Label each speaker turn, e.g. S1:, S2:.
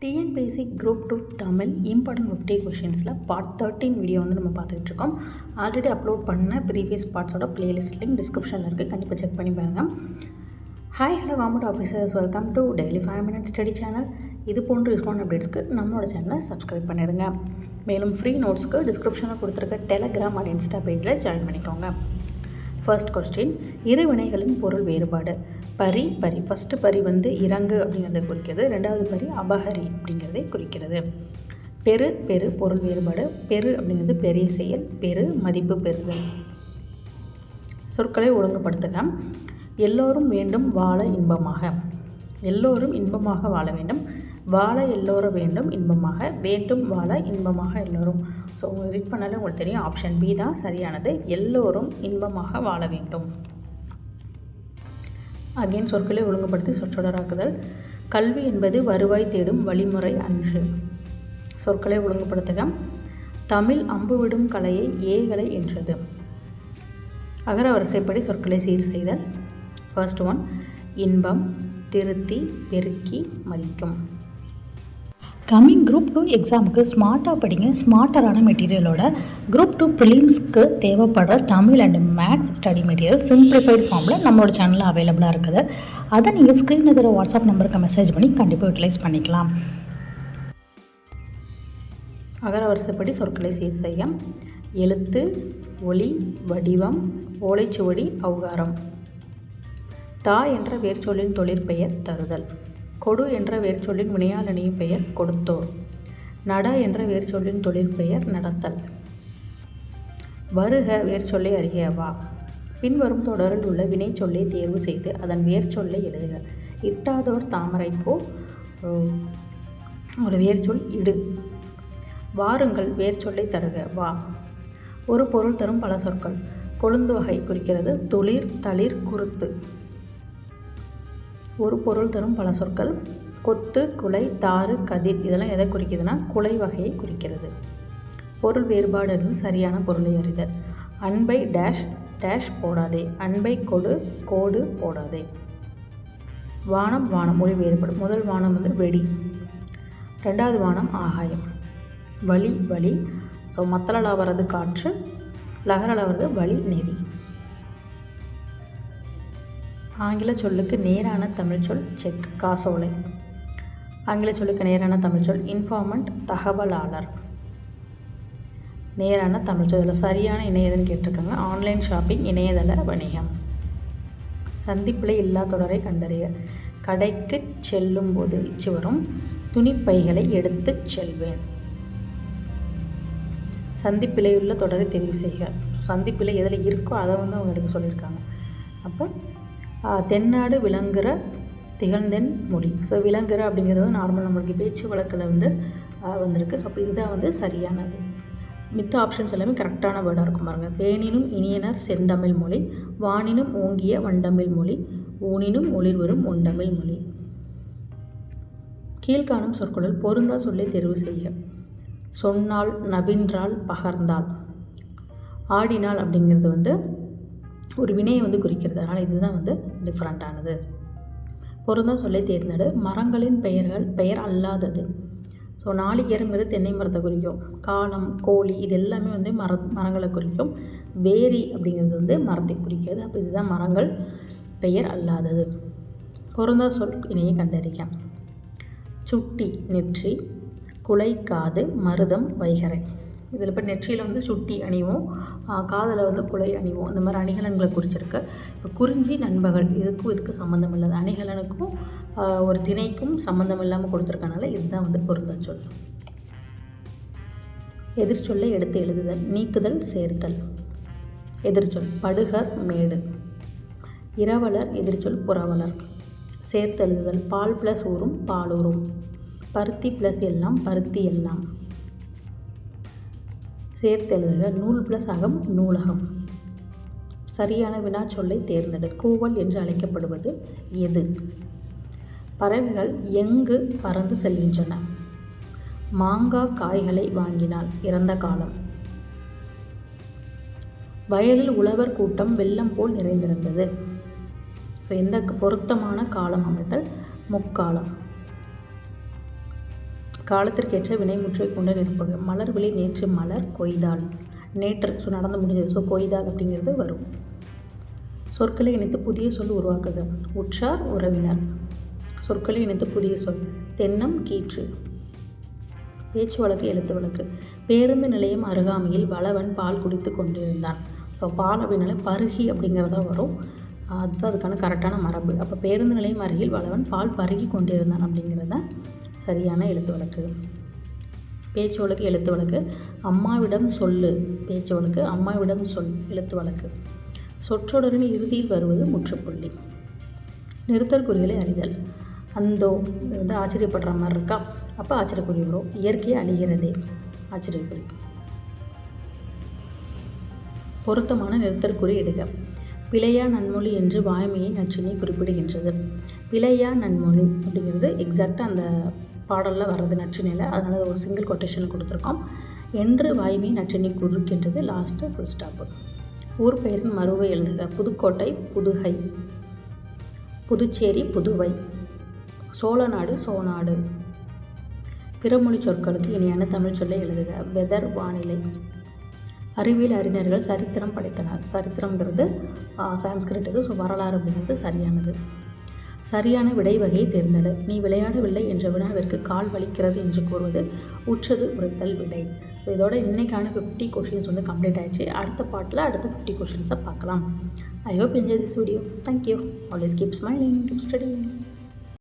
S1: TNPSC group 2 Tamil important 50 கொஷின்ஸில் part 13 video வந்து நம்ம பார்த்துட்ருக்கோம். ஆல்ரெடி அப்லோட் பண்ண ப்ரீவியஸ் பார்ட்ஸோட பிளேலிஸ்ட் லிங்க் டிஸ்கிரிப்ஷனில் இருக்குது, கண்டிப்பாக செக் பண்ணி பாருங்கள். Hi hello government officers, welcome to daily 5 minutes study channel. இது போன்ற யூஸ்ஃபுல் அப்டேட்ஸ்க்கு நம்மளோட சேனலை சப்ஸ்கிரைப் பண்ணிடுங்க. மேலும் ஃப்ரீ நோட்ஸ்க்கு டிஸ்கிரிப்ஷனில் கொடுத்துருக்க டெலகிராம் ஆர் இன்ஸ்டா பேஜில் ஜாயின் பண்ணிக்கோங்க. ஃபர்ஸ்ட் கொஸ்டின், இரு வினைகளின் பொருள் வேறுபாடு. பரி பரி, ஃபஸ்ட்டு பரி வந்து இறங்கு அப்படிங்கிறத குறிக்கிறது, ரெண்டாவது பரி அபகரி அப்படிங்கிறதை குறிக்கிறது. பெரு பெரு பொருள் வேறுபாடு. பெரு அப்படிங்கிறது பெரிய செயல், பெரு மதிப்பு பெறுதல். சொற்களை ஒழுங்குபடுத்துக. எல்லோரும் வேண்டும் வாழ இன்பமாக. எல்லோரும் இன்பமாக வாழ வேண்டும். வாழ எல்லோரும் வேண்டும் இன்பமாக. வேண்டும் வாழ இன்பமாக எல்லோரும். ஸோ உங்களுக்கு ரீட் பண்ணாலே உங்களுக்கு தெரியும், ஆப்ஷன் பி தான் சரியானது. எல்லோரும் இன்பமாக வாழ வேண்டும். அகைன் சொற்களை ஒழுங்குபடுத்தி சொற்றொடராக்குதல். கல்வி என்பது வருவாய் தேடும் வழிமுறை அன்று. சொற்களை ஒழுங்குபடுத்துக. தமிழ் அம்பு விடும் கலையை ஏகலை என்றது. அகர வரிசைப்படி சொற்களை சீர் செய்தல். ஃபர்ஸ்ட் ஒன், இன்பம், திருத்தி, பெருக்கி, மதிக்கும்.
S2: கம்மிங் குரூப் 2 எக்ஸாமுக்கு ஸ்மார்ட்டாக படிங்க. ஸ்மார்ட்டரான மெட்டீரியலோட குரூப் 2 ப்ரிலிம்ஸ்க்கு தேவைப்படுற Tamil and maths study material simplified ஃபார்மில் நம்மளோட சேனலில் அவைலபிளாக இருக்குது. அதை நீங்கள் ஸ்க்ரீனில் இருக்கிற வாட்ஸ்அப் நம்பருக்கு மெசேஜ் பண்ணி கண்டிப்பாக யூட்டிலைஸ் பண்ணிக்கலாம்.
S1: அகர வரிசைப்படி சொற்களை சீர் செய்ய. எழுத்து, ஒலி, வடிவம், ஓலைச்சுவடி, ஔகாரம். தா என்ற வேர்ச்சொல்லின் தொழிற்பெயர் தருதல். கொடு என்ற வேர்ச்சொல்லின் வினையால் இணையும் பெயர் கொடுத்தோர். நட என்ற வேர்ச்சொல்லின் தொழிற்பெயர் நடத்தல். வருக வேர்ச்சொல்லை அறிய வா. பின்வரும் தொடரில் உள்ள வினைச்சொல்லை தேர்வு செய்து அதன் வேர்ச்சொல்லை எழுதுக. இட்டாதோர் தாமரைப்பூ ஒரு வேர்ச்சொல் இடு. வாருங்கள் வேர்ச்சொல்லை தருக வா. ஒரு பொருள் தரும் பல சொற்கள். கொழுந்து வகை குறிக்கிறது. துளிர், தளிர், குருத்து. ஒரு பொருள் தரும் பல சொற்கள். கொத்து, குலை, தாறு, கதிர் இதெல்லாம் எதை குறிக்குதுன்னா குலை வகையை குறிக்கிறது. பொருள் வேறுபாடு இருந்து சரியான பொருளை அறிதல். அன்பை டேஷ் டேஷ் போடாதே. அன்பை கொடு, கோடு போடாதே. வானம் வானம் மொழி வேறுபாடு. முதல் வானம் வந்து வெடி, ரெண்டாவது வானம் ஆகாயம். வழி வழி, ஸோ மத்தளலா வர்றது காற்று, லகரலா வர்றது வழி நெறி. ஆங்கில சொல்லுக்கு நேரான தமிழ் சொல் செக், காசோலை. ஆங்கில சொல்லுக்கு நேரான தமிழ் சொல் இன்ஃபார்மண்ட், தகவலாளர். நேரான தமிழ் சொல் இதில் சரியான இணை எதுன்னு கேட்டிருக்காங்க. ஆன்லைன் ஷாப்பிங், இணையதள வணிகம். சந்திப்பிழை இல்லா தொடரை கண்டறிய. கடைக்கு செல்லும் போது இச்சு வரும். துணிப்பைகளை எடுத்து செல்வேன். சந்திப்பிழையுள்ள தொடரை தெரிவு செய்க. சந்திப்பிழை எதில் இருக்கோ அதை வந்து அவங்க எடுக்க சொல்லியிருக்காங்க. அப்போ தென்னாடு விளங்குற திகழ்ந்தென் மொழி. ஸோ விளங்குற அப்படிங்கிறது வந்து நார்மல் நம்மளுக்கு பேச்சு வழக்கில் வந்து வந்திருக்கு. அப்போ இதுதான் வந்து சரியானது. மித்த ஆப்ஷன்ஸ் எல்லாமே கரெக்டான வேர்டாக இருக்கும் பாருங்கள். தேனினும் இனியனர் செந்தமிழ் மொழி, வானினும் ஓங்கிய வண்டமிழ் மொழி, ஊனினும் ஒளிர்வரும் ஒண்டமிழ் மொழி. கீழ்காணும் சொற்களுள் பொருந்தா சொல்லை தெரிவு செய்க. சொன்னால், நவின்றால், பகர்ந்தால். ஆடினால் அப்படிங்கிறது வந்து ஒரு வினையை வந்து குறிக்கிறது, அதனால் இதுதான் வந்து டிஃப்ரெண்ட்டானது. பொருந்தா சொல்லை தேர்ந்தெடு. மரங்களின் பெயர்கள் பெயர் அல்லாதது. ஸோ நாளிகேரங்கிறது தென்னை மரத்தை குறிக்கும். காலம், கோழி இது எல்லாமே வந்து மரங்களை குறிக்கும். வேரி அப்படிங்கிறது வந்து மரத்தை குறிக்கிறது. அப்போ இதுதான் மரங்கள் பெயர் அல்லாதது. பொருந்தா சொல் இணையை கண்டறிக்க. சுட்டி நெற்றி, குலை காது, மருதம் வைகரை. இதில் இப்போ நெற்றியில் வந்து சுட்டி அணிவோம், காதில் வந்து குலை அணிவோம். இந்த மாதிரி அணிகலன்களை குறிச்சிருக்கு. இப்போ குறிஞ்சி நண்பகல் இதுக்கு சம்மந்தம் இல்லாத, அணிகலனுக்கும் ஒரு திணைக்கும் சம்மந்தம் இல்லாமல் கொடுத்துருக்கனால இதுதான் வந்து பொருந்த சொல். எதிர்ச்சொல்லை எடுத்து எழுதுதல். நீக்குதல், சேர்த்தல். எதிர்ச்சொல் படுகர் மேடு. இரவலர் எதிர்ச்சொல் புறவலர். சேர்த்து எழுதுதல். பால் ப்ளஸ் ஊரும் பாலூரும். பருத்தி ப்ளஸ் எல்லாம் பருத்தி எல்லாம். சேர்த்து எழுதுக. நூல் ப்ளஸ் அகம் நூலகம். சரியான வினா சொல்லை தேர்ந்தெடு. கூவல் என்று அழைக்கப்படுவது எது? பறவைகள் எங்கு பறந்து செல்கின்றன? மாங்காய் காய்களை வாங்கினால் இறந்த காலம். வயலில் உழவர் கூட்டம் வெள்ளம் போல் நிறைந்திருந்தது. இப்போ எந்த பொருத்தமான காலம் அமைத்தல்? முக்காலம். காலத்திற்கேற்ற வினைமுற்றை கொண்டு நிரப்புக. மலர் விழி நேற்று மலர் கொய்தாள். நேற்று ஸோ நடந்து முடிஞ்சது. ஸோ கொய்தாள் அப்படிங்கிறது வரும். சொற்களை இணைத்து புதிய சொல் உருவாக்குக. உற்றார் உறவினர். சொற்களை இணைத்து புதிய சொல். தென்னம் கீற்று. பேச்சு வழக்கு எழுத்து வழக்கு. பேருந்து நிலையம் அருகாமையில் வளவன் பால் குடித்து கொண்டிருந்தான். ஸோ பால் அப்படின்னாலே பருகி அப்படிங்கிறதா வரும். அதுதான் அதுக்கான கரெக்டான மரபு. அப்போ பேருந்து நிலையம் அருகில் வளவன் பால் பருகி கொண்டிருந்தான் அப்படிங்கிறது தான் சரியான எழுத்து வழக்கு. பேச்சு வழக்கு எழுத்து வழக்கு. அம்மாவிடம் சொல்லு. பேச்சு வழக்கு. அம்மாவிடம் சொல் எழுத்து வழக்கு. சொற்றொடரின் இறுதியில் வருவது முற்றுப்புள்ளி. நிறுத்தல் குறிகளை அறிதல். அந்தோ வந்து ஆச்சரியப்படுற மாதிரி இருக்கா, அப்போ ஆச்சரியக்குறி வரும். இயற்கையை அழிகிறதே ஆச்சரியக்குறி. பொருத்தமான நிறுத்தல் குறி இடுக. பிழையா நன்மொழி என்று வாய்மையை நற்றினை குறிப்பிடுகின்றது. பிழையா நன்மொழி அப்படிங்கிறது எக்ஸாக்டாக அந்த பாடலில் வர்றது நற்றினையில், அதனால் ஒரு சிங்கிள் கொட்டேஷன் கொடுத்துருக்கோம். என்று வாய்மையை நற்றினை குறிக்கின்றது. Last full stop. ஊர் பெயரின் மறுவை எழுதுக. புதுக்கோட்டை புதுகை. புதுச்சேரி புதுவை. சோழநாடு சோநாடு. பிறமொழி சொற்களுக்கு இணையான தமிழ் சொல்லை எழுதுக. வெதர் வானிலை. அறிவியல் அறிஞர்கள் சரித்திரம் படைத்தனர். சரித்திரங்கிறது சான்ஸ்கிரிட்டுக்கு, ஸோ வரலாறு அப்படிங்கிறது சரியானது. சரியான விடை வகையை தேர்ந்தெடு. நீ விளையாடவில்லை என்ற வினாவிற்கு கால் வலிக்கிறது என்று கூறுவது உற்றது உரைத்தல் விடை. ஸோ இதோட இன்றைக்கான 50 கொஷின்ஸ் வந்து கம்ப்ளீட் ஆகிடுச்சு. அடுத்த பாட்டில் அடுத்த 50 கொஷின்ஸை பார்க்கலாம். I hope enjoy this video. Thank you. Always keep smiling, keep studying.